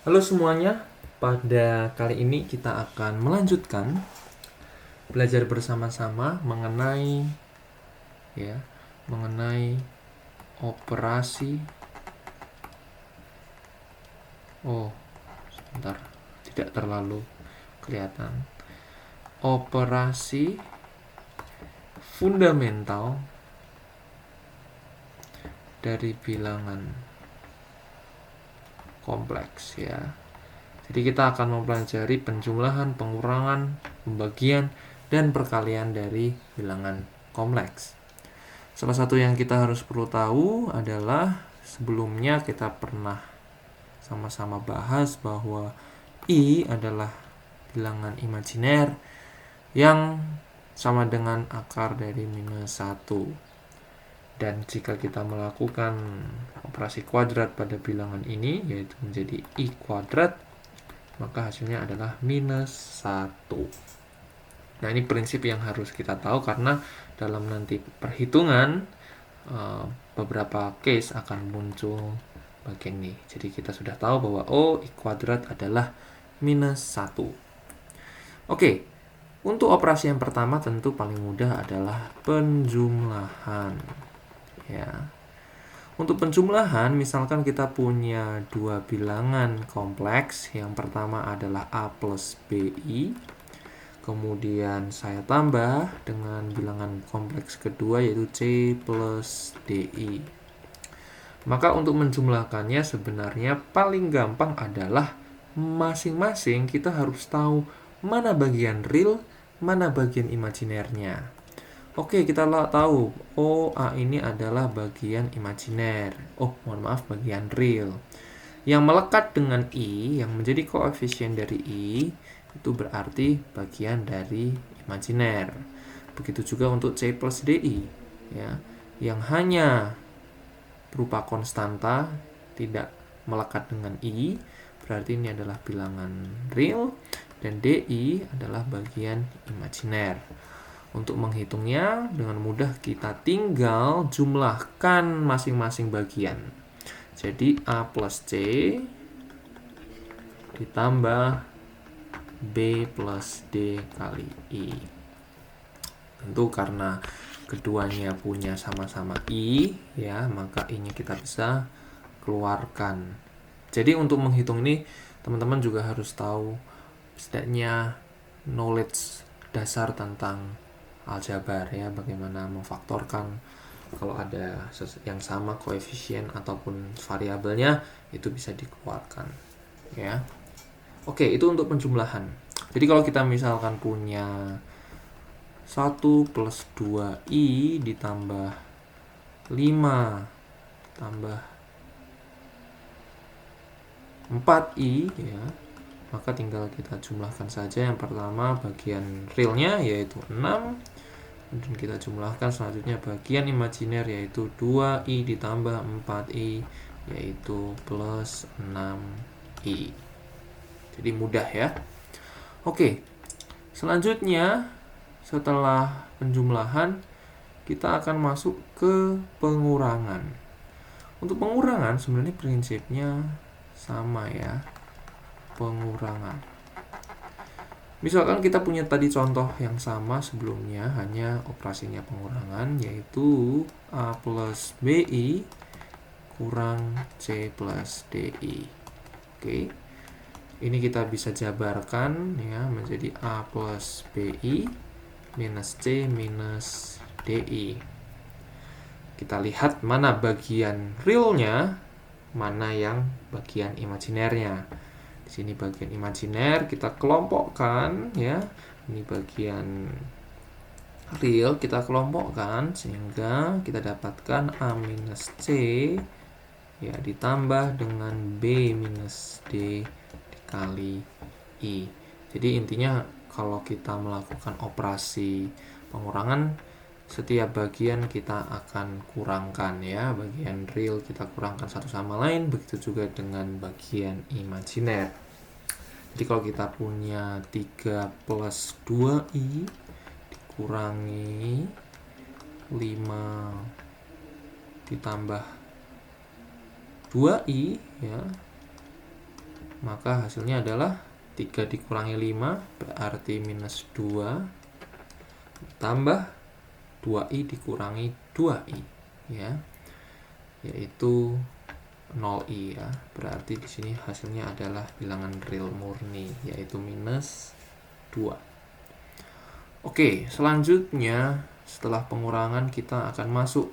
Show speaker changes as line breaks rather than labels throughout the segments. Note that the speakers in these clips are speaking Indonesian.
Halo semuanya, pada kali ini kita akan melanjutkan belajar bersama-sama mengenai operasi. Oh, sebentar, tidak terlalu kelihatan. Operasi fundamental dari bilangan kompleks ya. Jadi kita akan mempelajari penjumlahan, pengurangan, pembagian, dan perkalian dari bilangan kompleks. Salah satu yang kita harus perlu tahu adalah sebelumnya kita pernah sama-sama bahas bahwa I adalah bilangan imajiner yang sama dengan akar dari minus 1. Dan jika kita melakukan operasi kuadrat pada bilangan ini, yaitu menjadi I kuadrat, maka hasilnya adalah minus 1. Nah, ini prinsip yang harus kita tahu karena dalam nanti perhitungan beberapa case akan muncul bagian ini. Jadi kita sudah tahu bahwa I kuadrat adalah minus 1. Oke, untuk operasi yang pertama tentu paling mudah adalah penjumlahan. Ya. Untuk penjumlahan, misalkan kita punya dua bilangan kompleks. Yang pertama adalah A plus BI. Kemudian saya tambah dengan bilangan kompleks kedua yaitu C plus DI. Maka untuk menjumlahkannya sebenarnya paling gampang adalah masing-masing kita harus tahu mana bagian real, mana bagian imajinernya. Oke, kita tahu, A ini adalah bagian imajiner. Bagian real. Yang melekat dengan I, yang menjadi koefisien dari I, itu berarti bagian dari imajiner. Begitu juga untuk C plus DI, ya, yang hanya berupa konstanta, tidak melekat dengan I, berarti ini adalah bilangan real, dan DI adalah bagian imajiner. Untuk menghitungnya dengan mudah kita tinggal jumlahkan masing-masing bagian. Jadi A plus C ditambah B plus D kali I. Tentu karena keduanya punya sama-sama I, ya, maka I-nya kita bisa keluarkan. Jadi untuk menghitung ini, teman-teman juga harus tahu setidaknya knowledge dasar tentang aljabar ya, bagaimana memfaktorkan kalau ada yang sama koefisien ataupun variabelnya itu bisa dikeluarkan ya. Oke, itu untuk penjumlahan. Jadi kalau kita misalkan punya 1 plus 2i ditambah 5 tambah 4i ya, maka tinggal kita jumlahkan saja. Yang pertama bagian realnya yaitu 6, dan kita jumlahkan selanjutnya bagian imajiner yaitu 2i ditambah 4i yaitu plus 6i. Jadi mudah ya. Oke, selanjutnya setelah penjumlahan kita akan masuk ke pengurangan. Untuk pengurangan sebenarnya prinsipnya sama ya. Pengurangan. Misalkan kita punya tadi contoh yang sama sebelumnya, hanya operasinya pengurangan yaitu A plus BI kurang C plus DI. Oke. Ini kita bisa jabarkan ya menjadi A plus BI minus C minus DI. Kita lihat mana bagian realnya, mana yang bagian imajinernya. Di sini bagian imajiner kita kelompokkan ya. Ini bagian real kita kelompokkan sehingga kita dapatkan A minus C ya ditambah dengan B minus D dikali I. Jadi intinya kalau kita melakukan operasi pengurangan, setiap bagian kita akan kurangkan ya. Bagian real kita kurangkan satu sama lain, begitu juga dengan bagian imajiner. Jadi kalau kita punya 3 plus 2i dikurangi 5 ditambah 2i ya, maka hasilnya adalah 3 dikurangi 5 berarti minus 2 tambah 2i dikurangi 2i ya, yaitu 0i ya. Berarti di sini hasilnya adalah bilangan real murni yaitu minus 2. Oke, selanjutnya setelah pengurangan kita akan masuk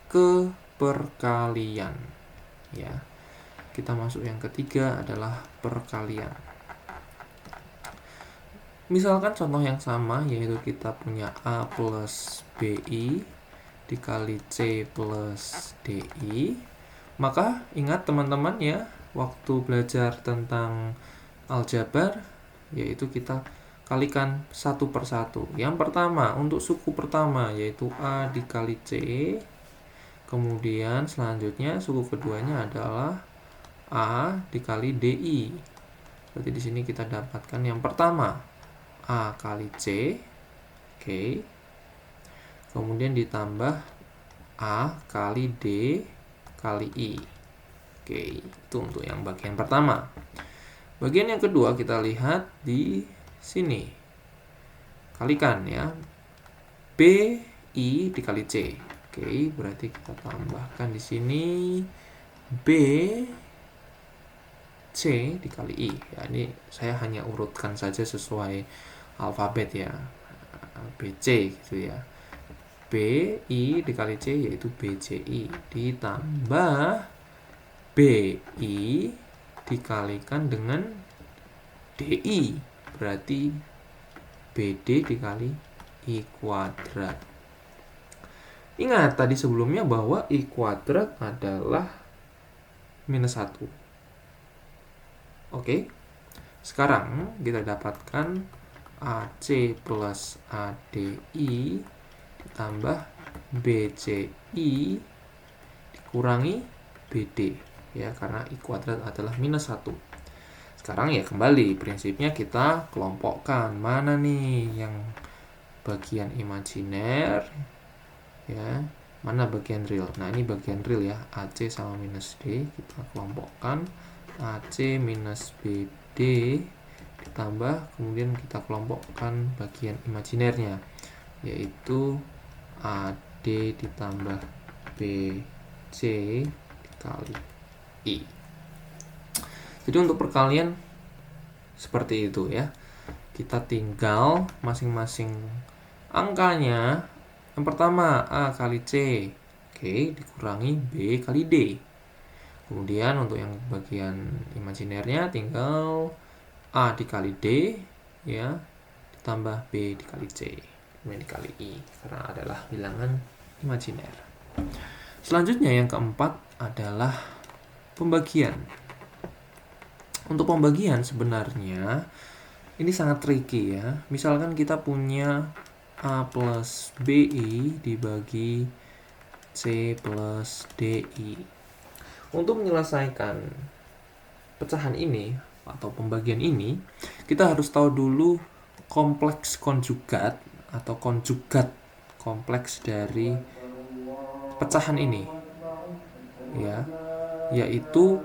ke perkalian ya. Kita masuk yang ketiga adalah perkalian. Misalkan contoh yang sama, yaitu kita punya A plus BI dikali C plus DI. Maka ingat teman-teman ya, waktu belajar tentang aljabar, yaitu kita kalikan satu per satu. Yang pertama, untuk suku pertama, yaitu A dikali C. Kemudian selanjutnya suku keduanya adalah A dikali DI. Berarti di sini kita dapatkan yang pertama A kali C, oke. Kemudian ditambah A kali D kali I. Oke, itu untuk yang bagian pertama. Bagian yang kedua kita lihat di sini. Kalikan ya. BI dikali C. Oke, berarti kita tambahkan di sini B C dikali I. Ya, ini saya hanya urutkan saja sesuai alfabet ya. BC gitu ya. BI dikali C yaitu BCI ditambah BI dikalikan dengan DI. Berarti BD dikali I kuadrat. Ingat tadi sebelumnya bahwa I kuadrat adalah minus 1. Oke. Sekarang kita dapatkan AC plus ADI ditambah BCI dikurangi BD ya, karena I kuadrat adalah minus 1. Sekarang ya kembali prinsipnya kita kelompokkan mana nih yang bagian imajiner ya, mana bagian real. Nah, ini bagian real ya, AC sama minus D kita kelompokkan, AC minus BD ditambah, kemudian kita kelompokkan bagian imajinernya yaitu AD ditambah BC dikali I. Jadi untuk perkalian seperti itu ya. Kita tinggal masing-masing angkanya. Yang pertama A kali C, oke, dikurangi B kali D. Kemudian untuk yang bagian imajinernya tinggal A dikali D ya, ditambah B dikali C, kemudian dikali I, karena adalah bilangan imajiner. Selanjutnya yang keempat adalah pembagian. Untuk pembagian sebenarnya ini sangat tricky ya. Misalkan kita punya A plus BI dibagi C plus DI. Untuk menyelesaikan pecahan ini atau pembagian ini, kita harus tahu dulu kompleks konjugat atau konjugat kompleks dari pecahan ini ya, yaitu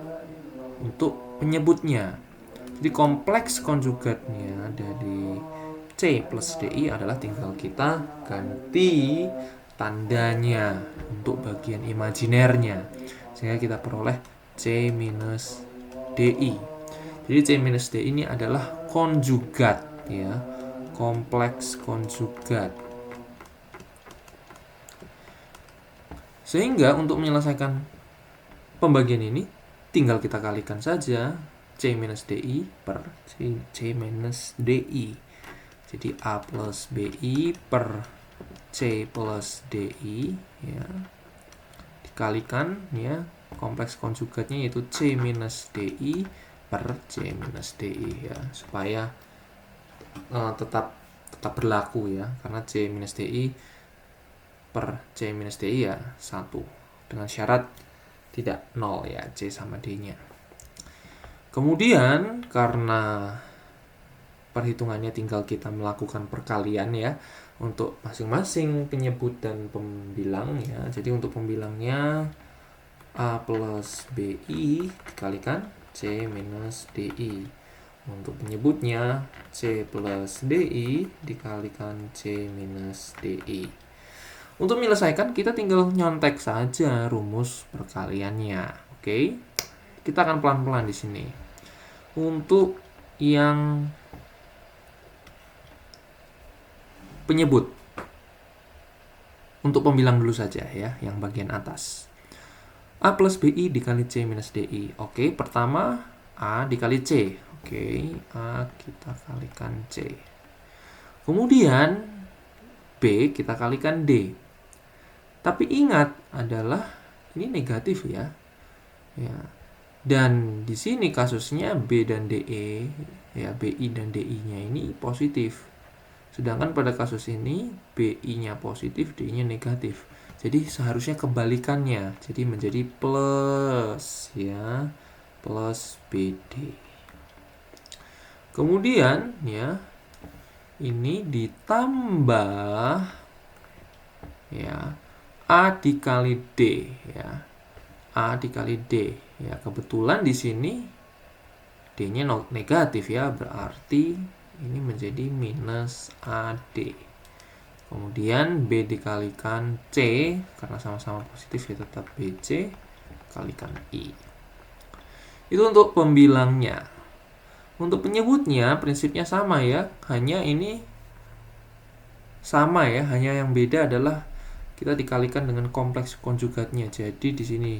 untuk penyebutnya. Jadi kompleks konjugatnya dari C plus DI adalah tinggal kita ganti tandanya untuk bagian imajinernya, sehingga kita peroleh C minus DI. Jadi C minus DI ini adalah konjugat ya, kompleks konjugat. Sehingga untuk menyelesaikan pembagian ini tinggal kita kalikan saja C minus DI per C minus DI. Jadi A plus BI per C plus DI ya, dikalikan ya kompleks konjugatnya yaitu C minus DI per C minus DI ya, supaya tetap berlaku ya, karena C minus DI per C minus DI ya 1 dengan syarat tidak 0 ya, C sama D-nya. Kemudian karena perhitungannya tinggal kita melakukan perkalian ya untuk masing-masing penyebut dan pembilang ya. Jadi untuk pembilangnya A plus BI dikalikan C minus DI. Untuk penyebutnya C plus DI dikalikan C minus DI. Untuk menyelesaikan kita tinggal nyontek saja rumus perkaliannya. Oke. Kita akan pelan-pelan di sini. Untuk yang penyebut, untuk pembilang dulu saja ya, yang bagian atas. A plus BI dikali C minus DI. Oke, pertama A dikali C. Oke, A kita kalikan C. Kemudian B kita kalikan D. Tapi ingat adalah ini negatif ya. Ya. Dan di sini kasusnya B dan DE, ya BI dan DI-nya ini positif. Sedangkan pada kasus ini BI-nya positif, DI-nya negatif. Jadi seharusnya kebalikannya. Jadi menjadi plus ya, plus BD. Kemudian ya, ini ditambah ya A dikali D ya. A dikali D ya, kebetulan di sini D-nya negatif ya, berarti ini menjadi minus AD. Kemudian B dikalikan C, karena sama-sama positif ya tetap BC, kalikan I. Itu untuk pembilangnya. Untuk penyebutnya prinsipnya sama ya, hanya ini sama ya, hanya yang beda adalah kita dikalikan dengan kompleks konjugatnya. Jadi di sini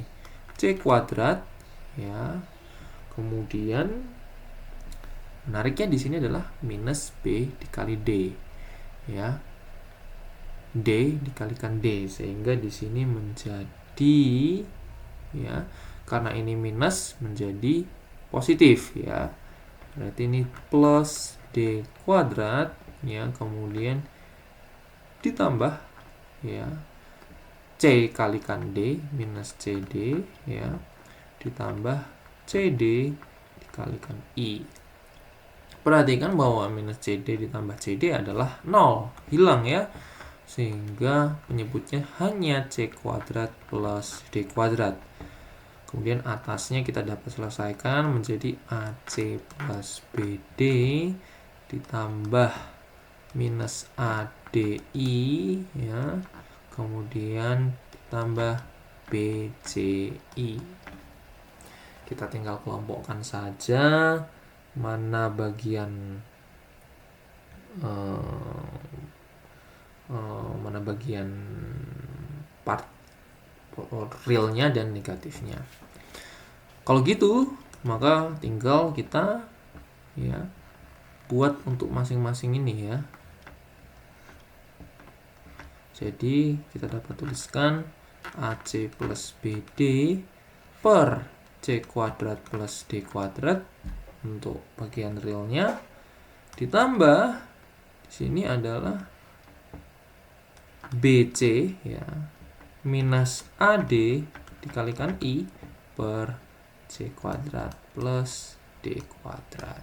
C kuadrat ya. Kemudian menariknya di sini adalah minus B dikali D ya. D dikalikan D, sehingga di sini menjadi ya, karena ini minus menjadi positif ya. Berarti ini plus D kuadrat ya, kemudian ditambah ya C kalikan D minus CD ya, ditambah CD dikalikan I. Perhatikan bahwa minus CD ditambah CD adalah 0, hilang ya. Sehingga penyebutnya hanya C kuadrat plus D kuadrat. Kemudian atasnya kita dapat selesaikan menjadi AC plus BD ditambah minus ADI ya. Kemudian ditambah BCI. Kita tinggal kelompokkan saja mana bagian part realnya dan negatifnya. Kalau gitu, maka tinggal kita ya buat untuk masing-masing ini ya. Jadi kita dapat tuliskan AC plus BD per C kuadrat plus D kuadrat untuk bagian realnya, ditambah di sini adalah BC ya minus AD dikalikan I per C kuadrat plus D kuadrat.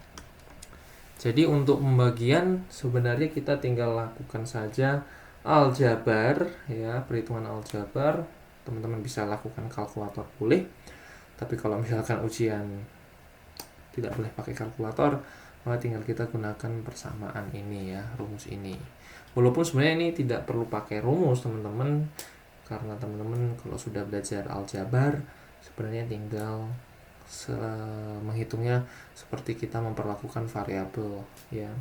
Jadi untuk pembagian sebenarnya kita tinggal lakukan saja aljabar ya, perhitungan aljabar. Teman-teman bisa lakukan kalkulator boleh, tapi kalau misalkan ujian tidak boleh pakai kalkulator, maka tinggal kita gunakan persamaan ini ya, rumus ini. Walaupun sebenarnya ini tidak perlu pakai rumus teman-teman, karena teman-teman kalau sudah belajar aljabar sebenarnya tinggal menghitungnya seperti kita memperlakukan variabel ya.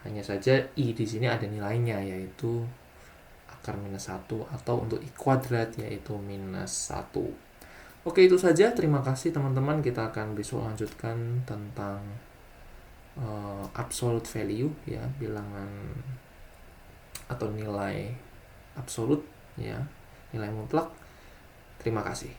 Hanya saja I di sini ada nilainya, yaitu akar minus 1, atau untuk I kuadrat yaitu minus 1. Oke, itu saja. Terima kasih teman-teman. Kita akan besok lanjutkan tentang absolute value ya, bilangan atau nilai absolut ya, nilai mutlak. Terima kasih.